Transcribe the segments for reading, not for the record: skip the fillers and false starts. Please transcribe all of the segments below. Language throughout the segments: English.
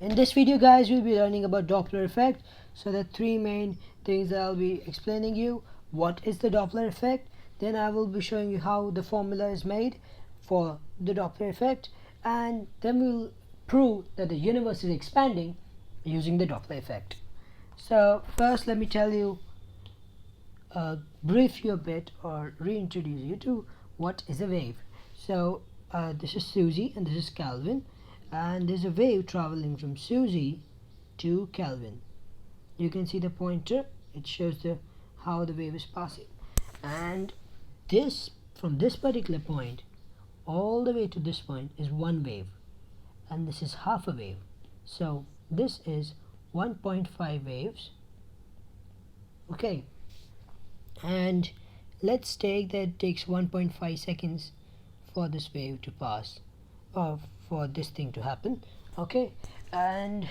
In this video, guys, we'll be learning about Doppler effect. So the three main things that I'll be explaining you. What is the Doppler effect? Then I will be showing you how the formula is made for the Doppler effect, and then we'll prove that the universe is expanding using the Doppler effect. So first, let me tell you, brief you a bit or reintroduce you to what is a wave. So this is Susie and this is Calvin, and there's a wave traveling from Susie to Calvin. You can see the pointer, it shows the how the wave is passing, and this from this particular point all the way to this point is one wave, and this is half a wave. So this is 1.5 waves. Okay, and let's take that it takes 1.5 seconds for this wave to pass, or for this thing to happen. Okay, and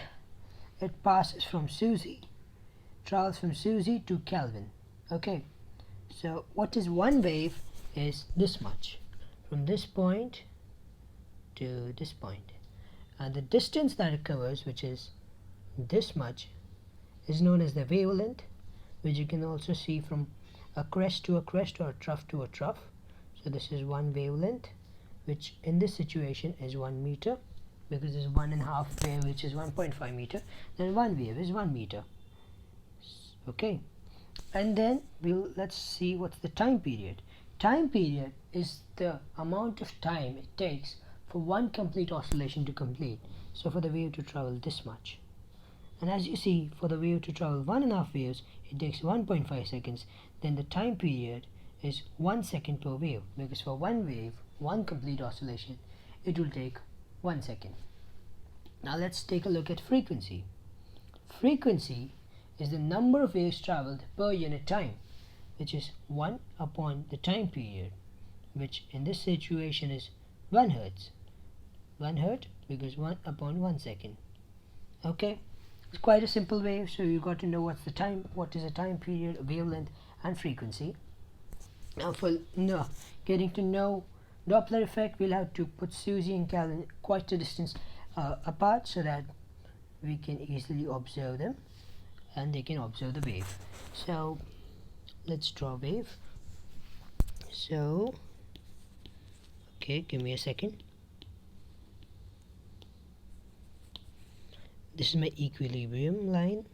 it passes from Susie, travels from Susie to Calvin. Okay, so what is one wave is this much, from this point to this point, and the distance that it covers, which is this much, is known as the wavelength, which you can also see from a crest to a crest or a trough to a trough. So this is one wavelength, which in this situation is 1 meter, because there's 1.5 wave which is 1.5 meter, then one wave is 1 meter. Okay, and then let's see what's the time period. Time period is the amount of time it takes for one complete oscillation to complete. So for the wave to travel this much, and as you see, for the wave to travel 1.5 waves, it takes 1.5 seconds. Then the time period is 1 second per wave, because for one wave, one complete oscillation, it will take 1 second. Now let's take a look at frequency. Frequency is the number of waves traveled per unit time, which is 1 upon the time period, which in this situation is 1 hertz. 1 hertz because 1 upon 1 second. Okay, it's quite a simple wave, so you got to know what's the time, what is the time period, wavelength, and frequency. Now for getting to know Doppler effect, we'll have to put Susie and Calvin quite a distance apart, so that we can easily observe them and they can observe the wave. So let's draw wave. So okay, give me a second. This is my equilibrium line,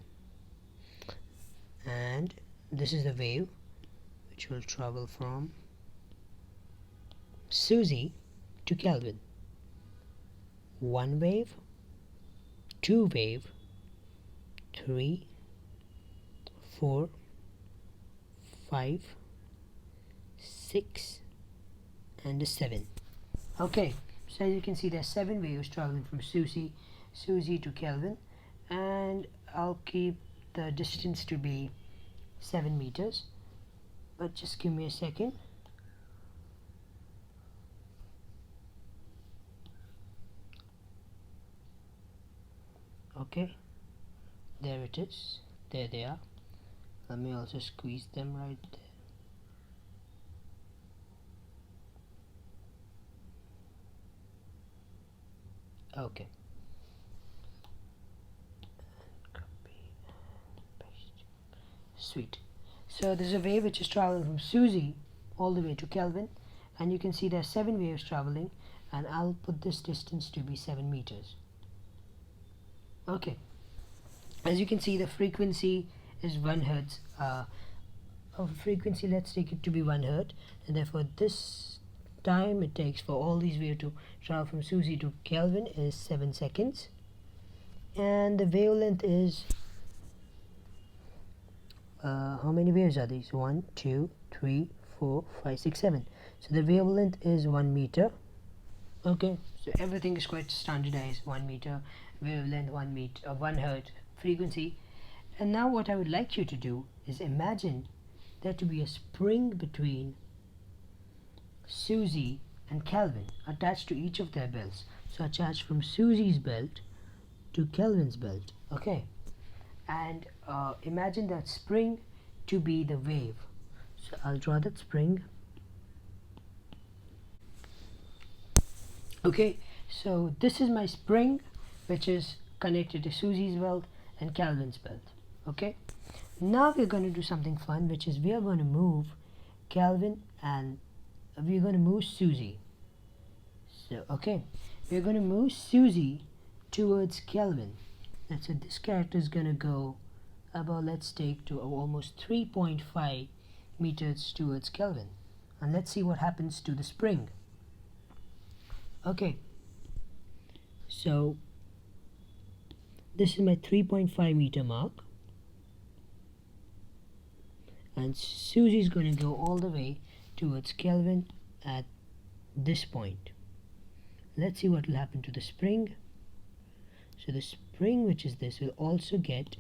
and this is the wave which will travel from Susie to Calvin. 1 wave, 2 wave, 3, 4, 5, 6, and 7. Okay, so as you can see, there's 7 waves traveling from Susie to Calvin, and I'll keep the distance to be 7 meters, but just give me a second. Okay, there it is, there they are. Let me also squeeze them right there. Okay, copy and paste. Sweet. So there's a wave which is traveling from Susie all the way to Kelvin, and you can see there are 7 waves traveling, and I'll put this distance to be 7 meters. Okay, as you can see, the frequency is 1 hertz. Of frequency, let's take it to be 1 hertz, and therefore this time it takes for all these waves to travel from Susie to Kelvin is 7 seconds, and the wavelength is how many waves are these? 1, 2, 3, 4, 5, 6, 7. So the wavelength is 1 meter. Okay, so everything is quite standardized. 1 meter, wavelength 1 meter, 1 hertz, frequency. And now what I would like you to do is imagine there to be a spring between Susie and Calvin attached to each of their belts. So attached from Susie's belt to Calvin's belt. Okay, and imagine that spring to be the wave. So I'll draw that spring. Okay, so this is my spring, which is connected to Susie's belt and Calvin's belt. Okay, now we're going to do something fun, which is we are going to move Calvin and we're going to move Susie. So okay, we're going to move Susie towards Kelvin. That's it. This character is going to go about, let's take to almost 3.5 meters towards Kelvin, and let's see what happens to the spring. Okay, so this is my 3.5 meter mark, and Susie's going to go all the way towards Kelvin at this point. Let's see what will happen to the spring. So the spring, which is this, will also get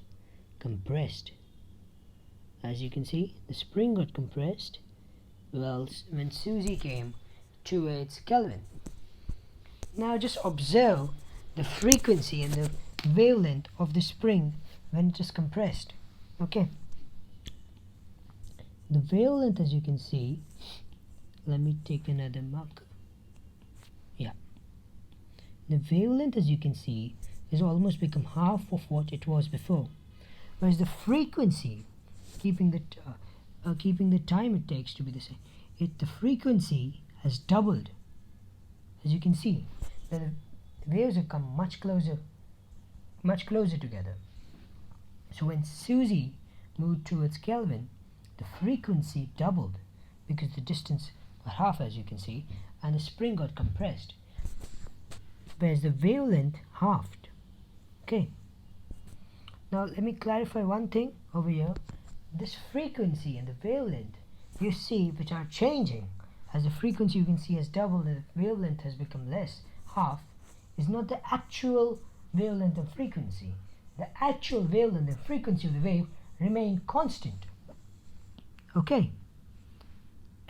compressed. As you can see, the spring got compressed when Susie came towards Kelvin. Now just observe the frequency and the wavelength of the spring when it is compressed. Okay, the wavelength, as you can see, let me take another marker. Yeah, the wavelength, as you can see, has almost become half of what it was before, whereas the frequency, keeping the time it takes to be the same, the frequency has doubled. As you can see, the waves have come much closer together. So when Susie moved towards Kelvin, the frequency doubled because the distance was half, as you can see, and the spring got compressed, whereas the wavelength halved. Okay, now let me clarify one thing over here. This frequency and the wavelength, you see, which are changing as the frequency, you can see, has doubled and the wavelength has become less, half, is not the actual wavelength and frequency. The actual wavelength and frequency of the wave remain constant. Okay,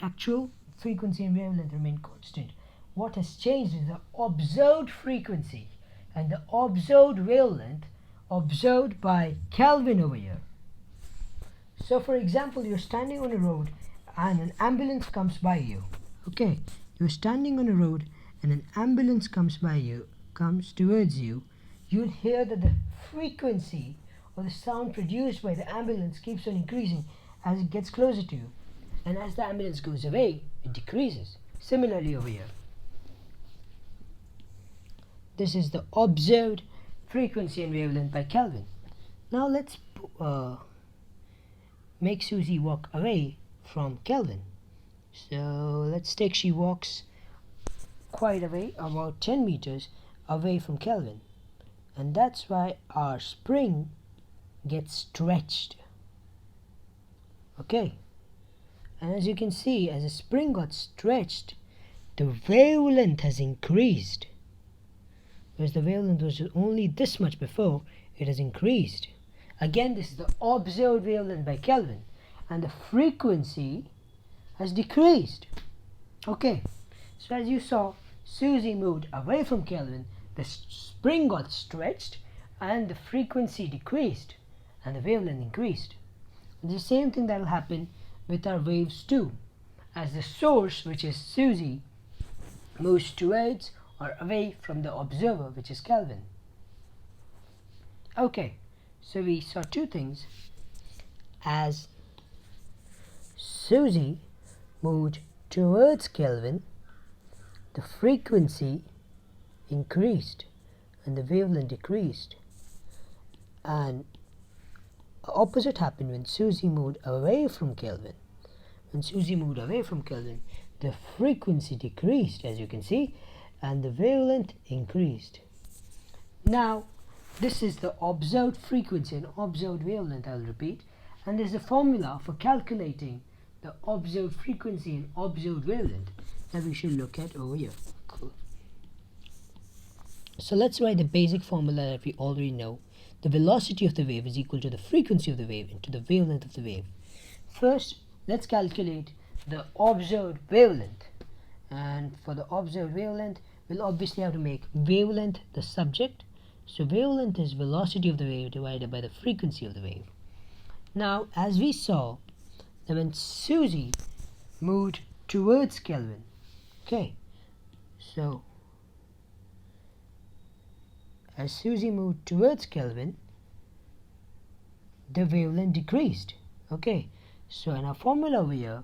actual frequency and wavelength remain constant. What has changed is the observed frequency and the observed wavelength observed by Kelvin over here. So for example, you're standing on a road and an ambulance comes by you. Okay, you're standing on a road and an ambulance comes towards you. You'll hear that the frequency or the sound produced by the ambulance keeps on increasing as it gets closer to you, and as the ambulance goes away, it decreases. Similarly over here, this is the observed frequency and wavelength by Kelvin. Now let's make Susie walk away from Kelvin. So let's take, she walks quite away, about 10 meters away from Kelvin, and that's why our spring gets stretched. Okay, and as you can see, as the spring got stretched, the wavelength has increased. Whereas the wavelength was only this much before, it has increased. Again, this is the observed wavelength by Kelvin, and the frequency has decreased. Okay, so as you saw, Susie moved away from Kelvin, the spring got stretched, and the frequency decreased, and the wavelength increased. The same thing that will happen with our waves too, as the source, which is Susie, moves towards or away from the observer, which is Kelvin. Okay, so we saw two things. As Susie moved towards Kelvin, the frequency increased and the wavelength decreased, and the opposite happened when Susie moved away from Kelvin. When Susie moved away from Kelvin, the frequency decreased, as you can see, and the wavelength increased. Now this is the observed frequency and observed wavelength, I'll repeat, and there's a formula for calculating the observed frequency and observed wavelength that we should look at over here. Cool. So let's write the basic formula that we already know. The velocity of the wave is equal to the frequency of the wave into the wavelength of the wave. First, let's calculate the observed wavelength. And for the observed wavelength, we'll obviously have to make wavelength the subject. So wavelength is velocity of the wave divided by the frequency of the wave. Now, as we saw, that when Susie moved towards Kelvin, okay, so as Susie moved towards Kelvin, the wavelength decreased. Okay, so in our formula over here,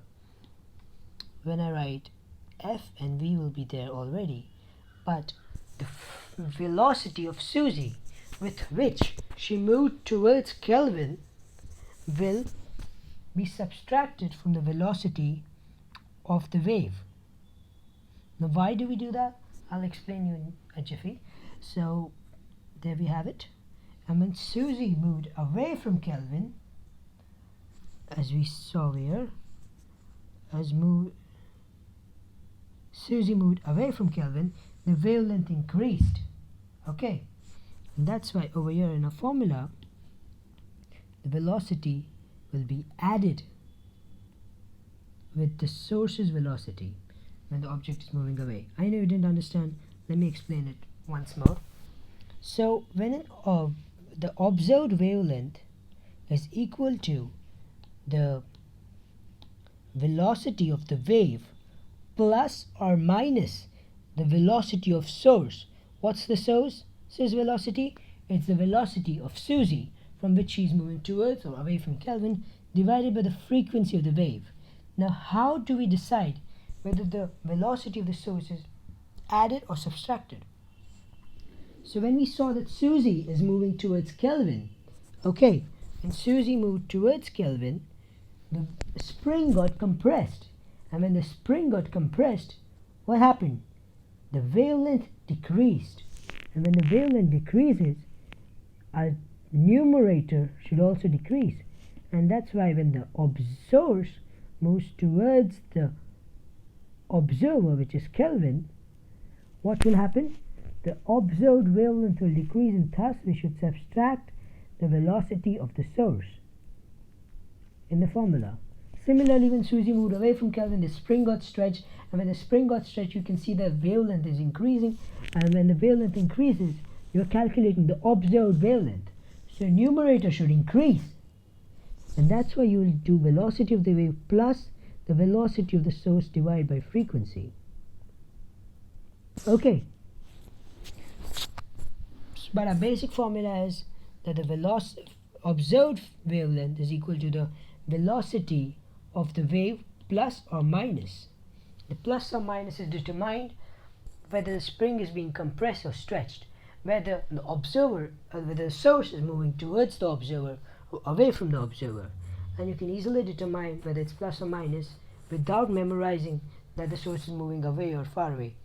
when I write F and V will be there already, but the velocity of Susie with which she moved towards Kelvin will be subtracted from the velocity of the wave. Now why do we do that? I'll explain you in a jiffy. So there we have it. And when Susie moved away from Kelvin, as we saw here, Susie moved away from Kelvin, the wavelength increased. Okay, and that's why over here in our formula, the velocity will be added with the source's velocity when the object is moving away. I know you didn't understand. Let me explain it once more. So when the observed wavelength is equal to the velocity of the wave plus or minus the velocity of source. What's the source's velocity? It's the velocity of Susie from which she's moving towards or away from Kelvin divided by the frequency of the wave. Now how do we decide whether the velocity of the source is added or subtracted? So when we saw that Susie is moving towards Kelvin, okay, when Susie moved towards Kelvin, the spring got compressed. And when the spring got compressed, what happened? The wavelength decreased. And when the wavelength decreases, our numerator should also decrease. And that's why when the source moves towards the observer, which is Kelvin, what will happen? The observed wavelength will decrease, and thus we should subtract the velocity of the source in the formula. Similarly, when Susie moved away from Kelvin, the spring got stretched, and when the spring got stretched, you can see the wavelength is increasing, and when the wavelength increases, you're calculating the observed wavelength. So numerator should increase, and that's why you will do velocity of the wave plus the velocity of the source divided by frequency. Okay, but our basic formula is that the observed wavelength is equal to the velocity of the wave plus or minus. The plus or minus is determined whether the spring is being compressed or stretched, whether the source is moving towards the observer or away from the observer. And you can easily determine whether it's plus or minus without memorizing that the source is moving away or far away,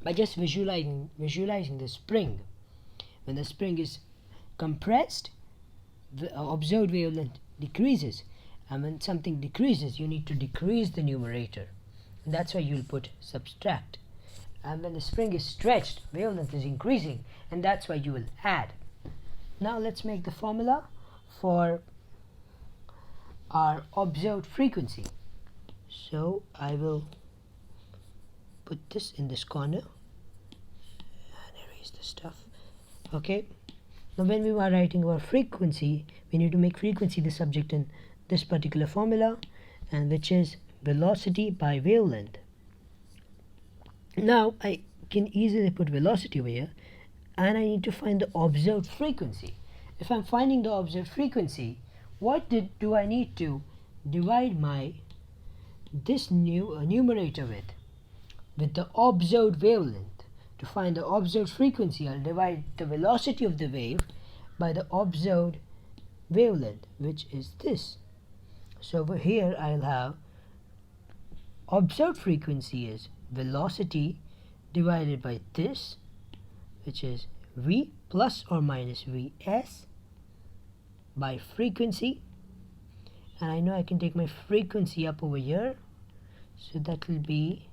by just visualizing the spring. When the spring is compressed, the observed wavelength decreases, and when something decreases, you need to decrease the numerator, and that's why you'll put subtract. And when the spring is stretched, wavelength is increasing, and that's why you will add. Now let's make the formula for our observed frequency. So I will put this in this corner and erase the stuff. Okay, now when we are writing our frequency, we need to make frequency the subject in this particular formula, and which is velocity by wavelength. Now I can easily put velocity over here, and I need to find the observed frequency. If I'm finding the observed frequency, what do I need to divide this numerator with the observed wavelength? To find the observed frequency, I'll divide the velocity of the wave by the observed wavelength, which is this. So over here I'll have observed frequency is velocity divided by this, which is v plus or minus vs by frequency. And I know I can take my frequency up over here, so that will be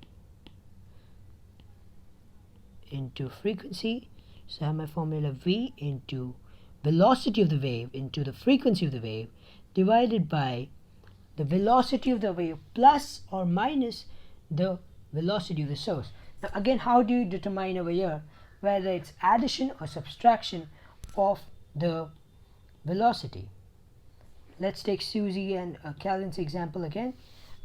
into frequency. So I have my formula v into velocity of the wave into the frequency of the wave divided by the velocity of the wave plus or minus the velocity of the source. Now again, how do you determine over here whether it's addition or subtraction of the velocity? Let's take Susie and Kelvin's example again.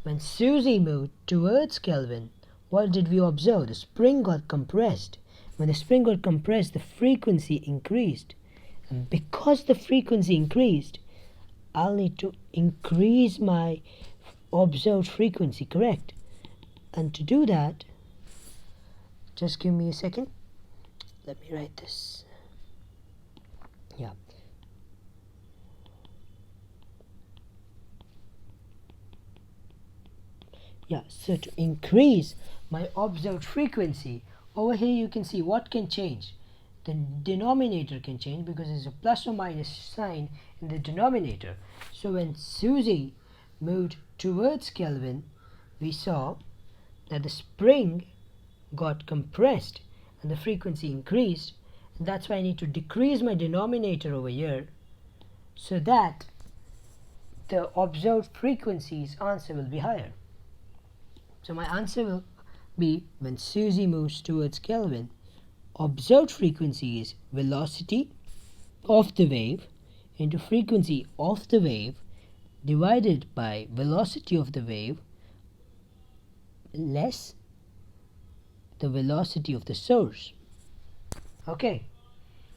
When Susie moved towards Kelvin, what did we observe? The spring got compressed. when the spring got compressed, the frequency increased. And because the frequency increased, I'll need to increase my observed frequency, correct? And to do that, just give me a second. Let me write this. Yeah. Yeah, so to increase my observed frequency, over here you can see what can change. The denominator can change because there's a plus or minus sign in the denominator. So when Susie moved towards Kelvin, we saw that the spring got compressed and the frequency increased, and that's why I need to decrease my denominator over here so that the observed frequency's answer will be higher. So my answer will be, when Susie moves towards Kelvin, observed frequency is velocity of the wave into frequency of the wave divided by velocity of the wave less the velocity of the source. Okay.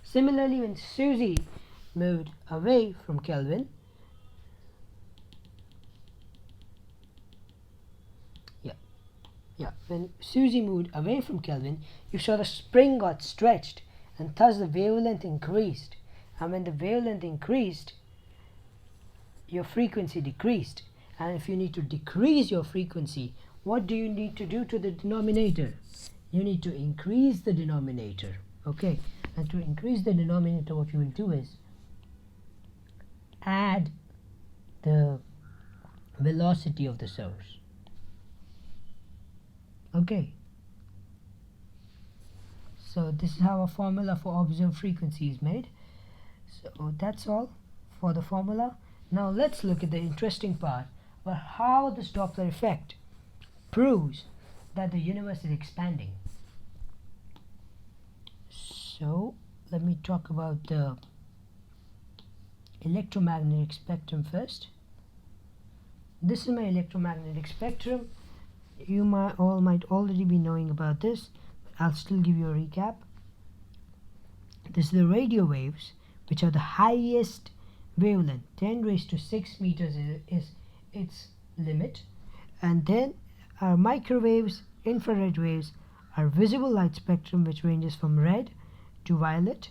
Similarly, when Susie moved away from Kelvin, when Susie moved away from Kelvin, you saw the spring got stretched and thus the wavelength increased. And when the wavelength increased, your frequency decreased. And if you need to decrease your frequency, what do you need to do to the denominator? You need to increase the denominator. Okay, and to increase the denominator, what you will do is add the velocity of the source. Okay, so this is how a formula for observed frequency is made. So that's all for the formula. Now let's look at the interesting part about how this Doppler effect proves that the universe is expanding. So let me talk about the electromagnetic spectrum first. This is my electromagnetic spectrum. You might already be knowing about this, but I'll still give you a recap. This is the radio waves, which are the highest wavelength. 10 raised to 6 meters is its limit. And then our microwaves, infrared waves, our visible light spectrum, which ranges from red to violet.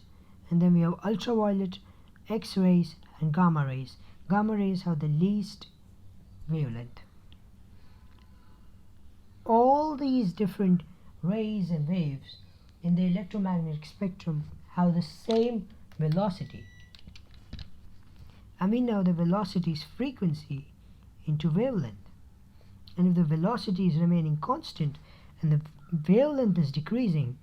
And then we have ultraviolet, X-rays, and gamma rays. Gamma rays have the least wavelength. All these different rays and waves in the electromagnetic spectrum have the same velocity. And we know the velocity is frequency into wavelength. And if the velocity is remaining constant and the wavelength is decreasing,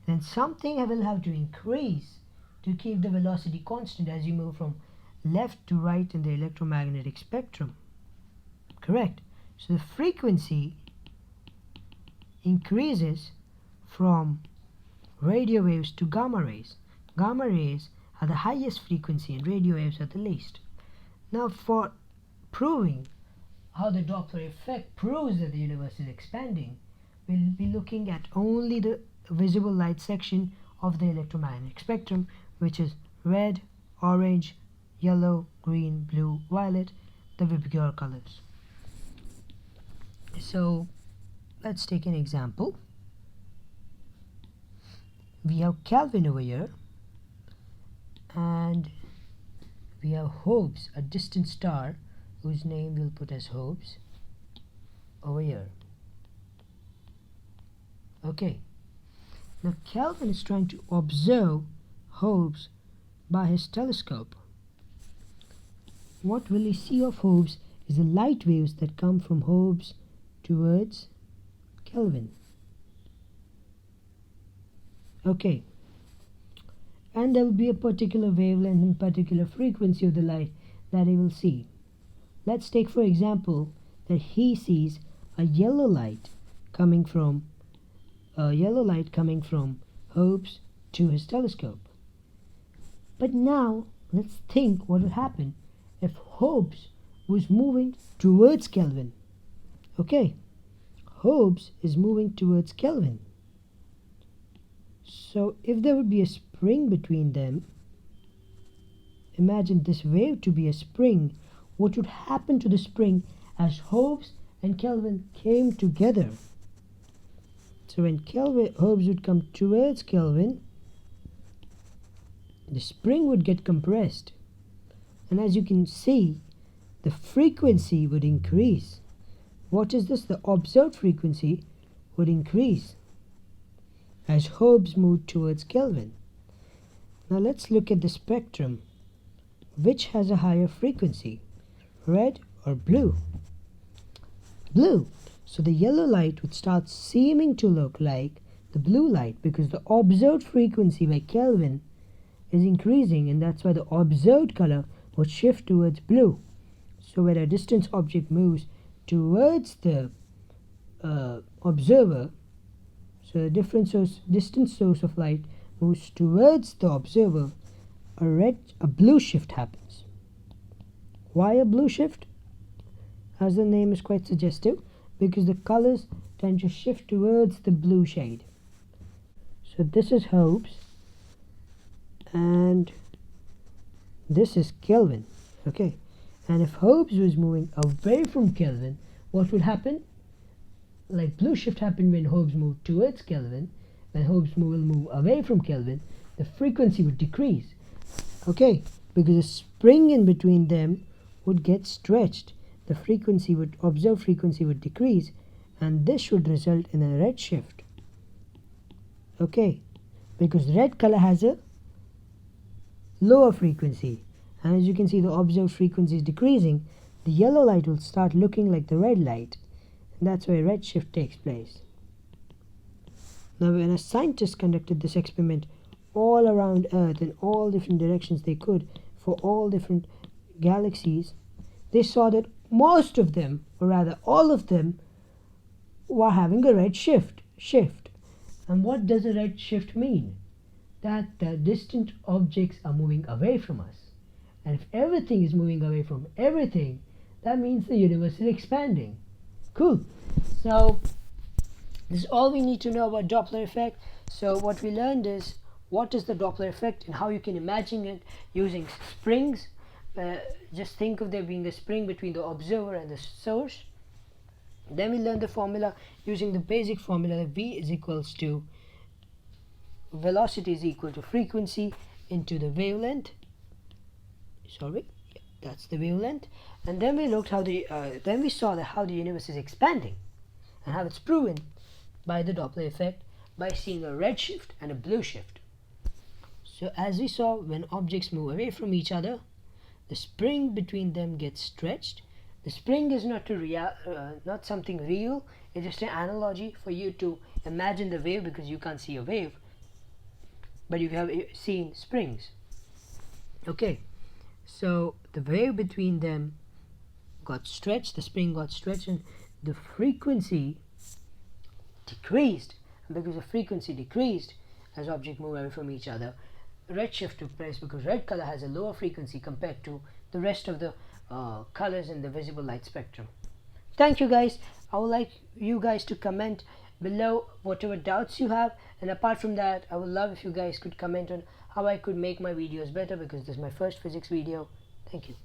then something will have to increase to keep the velocity constant as you move from left to right in the electromagnetic spectrum. Correct? So the frequency increases from radio waves to gamma rays. Gamma rays are the highest frequency and radio waves are the least. Now for proving how the Doppler effect proves that the universe is expanding, we'll be looking at only the visible light section of the electromagnetic spectrum, which is red, orange, yellow, green, blue, violet, the Vibgyor colors. So let's take an example. We have Kelvin over here, and we have Hobbes, a distant star whose name we'll put as Hobbes, over here. Okay, now Kelvin is trying to observe Hobbes by his telescope. What will he see of Hobbes is the light waves that come from Hobbes towards Kelvin. Okay, and there will be a particular wavelength and particular frequency of the light that he will see. Let's take for example that he sees a yellow light coming from Hobbes to his telescope. But now let's think what would happen if Hobbes was moving towards Kelvin. Okay, Hobbes is moving towards Kelvin. So if there would be a spring between them, imagine this wave to be a spring. What would happen to the spring as Hobbes and Kelvin came together? So when Hobbes would come towards Kelvin, the spring would get compressed. And as you can see, the frequency would increase. What is this? The observed frequency would increase as Hobbes moved towards Kelvin. Now let's look at the spectrum. Which has a higher frequency, red or blue? Blue. So the yellow light would start seeming to look like the blue light because the observed frequency by Kelvin is increasing, and that's why the observed color would shift towards blue. So when a distant object moves towards the observer, so a distant source of light moves towards the observer, a blue shift happens. Why a blue shift? As the name is quite suggestive, because the colors tend to shift towards the blue shade. So this is Hobbes and this is Kelvin. Okay, and if Hobbes was moving away from Kelvin, what would happen? Like blue shift happened when Hobbes moved towards Kelvin. When Hobbes will move away from Kelvin, the frequency would decrease. Okay, because the spring in between them would get stretched. The observed frequency would decrease, and this should result in a red shift. Okay, because red color has a lower frequency, and as you can see, the observed frequency is decreasing. The yellow light will start looking like the red light, and that's why red shift takes place. Now, when a scientist conducted this experiment all around Earth in all different directions they could for all different galaxies, they saw that most of them, or rather all of them, were having a red shift. And what does a red shift mean? That the distant objects are moving away from us. And if everything is moving away from everything, that means the universe is expanding. Cool. So this is all we need to know about Doppler effect. So what we learned is what is the Doppler effect and how you can imagine it using springs. Just think of there being a spring between the observer and the source. Then we learned the formula using the basic formula that V is equals to velocity is equal to frequency into the wavelength. That's the wavelength. And then we looked then we saw that how the universe is expanding and how it's proven by the Doppler effect by seeing a red shift and a blue shift. So as we saw, when objects move away from each other, the spring between them gets stretched. The spring is not something real. It's just an analogy for you to imagine the wave, because you can't see a wave, but you have seen springs. Okay, so the wave between them got stretched, the spring got stretched, and the frequency decreased. And because the frequency decreased as objects move away from each other, redshift took place because red color has a lower frequency compared to the rest of the colors in the visible light spectrum. Thank you guys. I would like you guys to comment below whatever doubts you have, and apart from that, I would love if you guys could comment on how I could make my videos better, because this is my first physics video. Thank you.